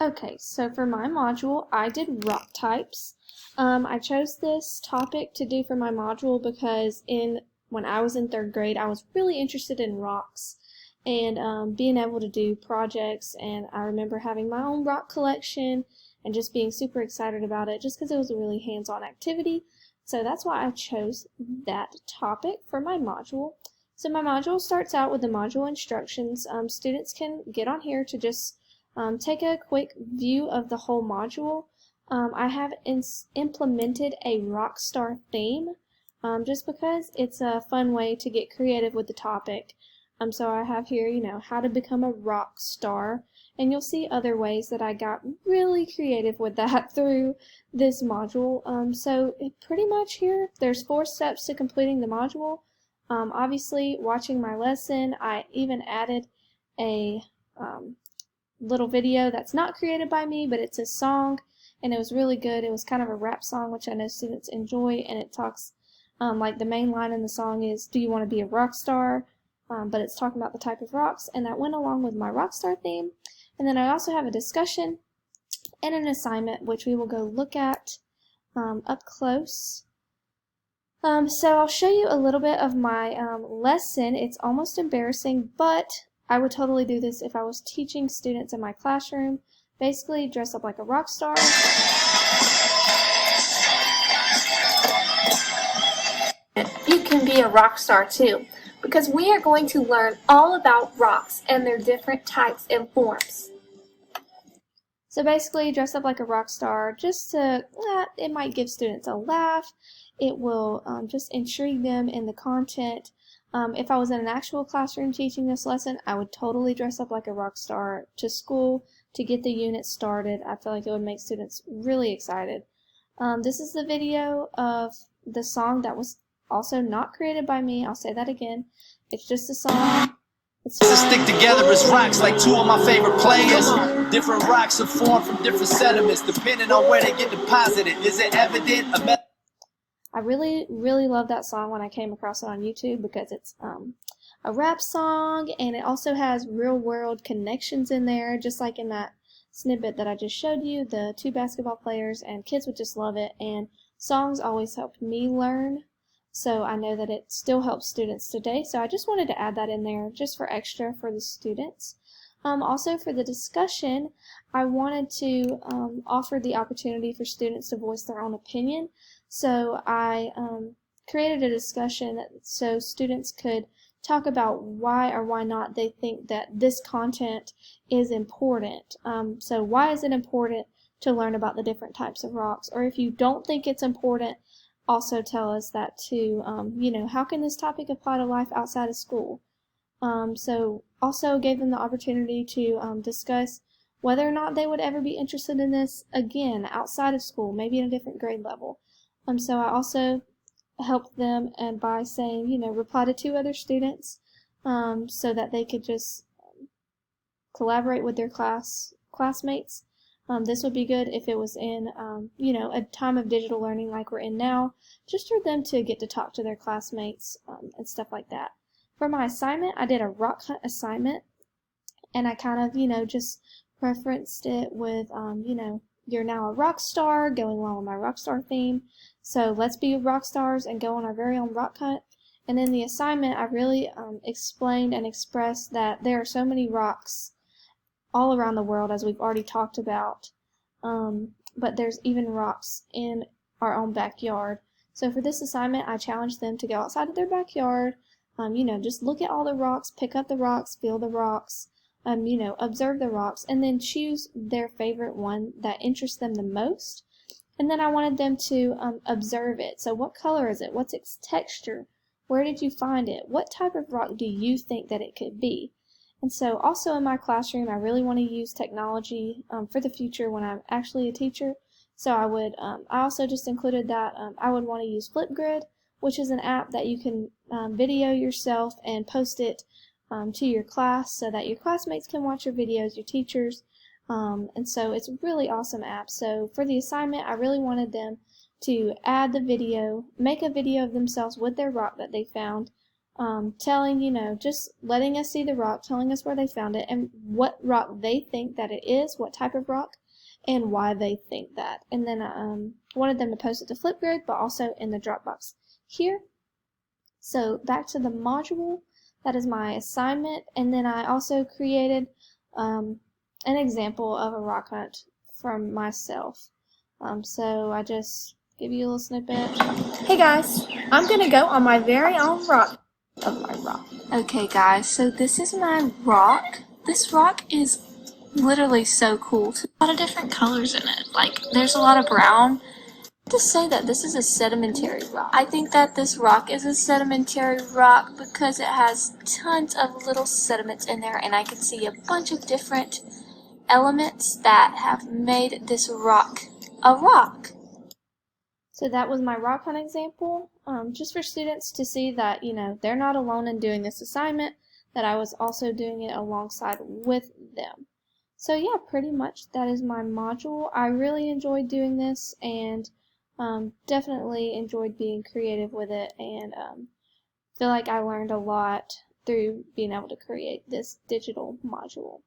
Okay, so for my module, I did rock types. I chose this topic to do for my module because when I was in third grade, I was really interested in rocks and being able to do projects. And I remember having my own rock collection and just being super excited about it just because it was a really hands-on activity. So that's why I chose that topic for my module. So my module starts out with the module instructions. Students can get on here to just take a quick view of the whole module. I have implemented a Rockstar theme just because it's a fun way to get creative with the topic. So I have here, how to become a rock star, and you'll see other ways that I got really creative with that through this module. So pretty much here, there's 4 steps to completing the module. Obviously, watching my lesson, I even added a little video that's not created by me, but it's a song, and it was really good. It was kind of a rap song, which I know students enjoy, and it talks, like the main line in the song is, do you want to be a rock star? But it's talking about the type of rocks, and that went along with my Rockstar theme. And then I also have a discussion and an assignment, which we will go look at up close. So I'll show you a little bit of my lesson. It's almost embarrassing, but I would totally do this if I was teaching students in my classroom. Basically, dress up like a rock star. You can be a rock star too, because we are going to learn all about rocks and their different types and forms. So basically, dress up like a rock star just to, it might give students a laugh. It will just intrigue them in the content. If I was in an actual classroom teaching this lesson, I would totally dress up like a rock star to school to get the unit started. I feel like it would make students really excited. This is the video of the song that was also not created by me. I'll say that again. It's just a song. It's to stick together as rocks like 2 of my favorite players. Different rocks are formed from different sediments depending on where they get deposited. Is it evident? I really love that song when I came across it on YouTube because it's a rap song, and it also has real world connections in there, just like in that snippet that I just showed you, the 2 basketball players, and kids would just love it. And songs always helped me learn, so I know that it still helps students today. So I just wanted to add that in there just for extra for the students. Also for the discussion, I wanted to offer the opportunity for students to voice their own opinion. So I created a discussion so students could talk about why or why not they think that this content is important. So why is it important to learn about the different types of rocks? Or if you don't think it's important, also tell us that too. How can this topic apply to life outside of school? So also gave them the opportunity to discuss whether or not they would ever be interested in this again outside of school, maybe in a different grade level. So I also helped them and by saying, reply to 2 other students so that they could just collaborate with their classmates. This would be good if it was in, a time of digital learning like we're in now, just for them to get to talk to their classmates and stuff like that. For my assignment, I did a rock hunt assignment, and I kind of, just referenced it with, you're now a rock star, going along with my rock star theme. So let's be rock stars and go on our very own rock hunt. And in the assignment, I really explained and expressed that there are so many rocks all around the world, as we've already talked about, but there's even rocks in our own backyard. So for this assignment, I challenged them to go outside of their backyard, just look at all the rocks, pick up the rocks, feel the rocks, observe the rocks, and then choose their favorite one that interests them the most. And then I wanted them to observe it. So what color is it? What's its texture? Where did you find it? What type of rock do you think that it could be? And so also in my classroom, I really want to use technology for the future when I'm actually a teacher. So I also just included that I would want to use Flipgrid, which is an app that you can video yourself and post it to your class so that your classmates can watch your videos, your teachers. And so it's a really awesome app. So for the assignment, I really wanted them to add the video, make a video of themselves with their rock that they found, telling, just letting us see the rock, telling us where they found it, and what rock they think that it is, what type of rock, and why they think that. And then I wanted them to post it to Flipgrid, but also in the Dropbox here. So back to the module, that is my assignment, and then I also created an example of a rock hunt from myself. So I just give you a little snippet. Hey guys, I'm gonna go on my very own rock. Okay guys, so this is my rock. This rock is literally so cool. There's a lot of different colors in it. Like, there's a lot of brown. To say that this is a sedimentary rock. I think that this rock is a sedimentary rock because it has tons of little sediments in there, and I can see a bunch of different elements that have made this rock a rock. So that was my rock hunt example, just for students to see that, they're not alone in doing this assignment, that I was also doing it alongside with them. So yeah, pretty much that is my module. I really enjoyed doing this, and definitely enjoyed being creative with it, and feel like I learned a lot through being able to create this digital module.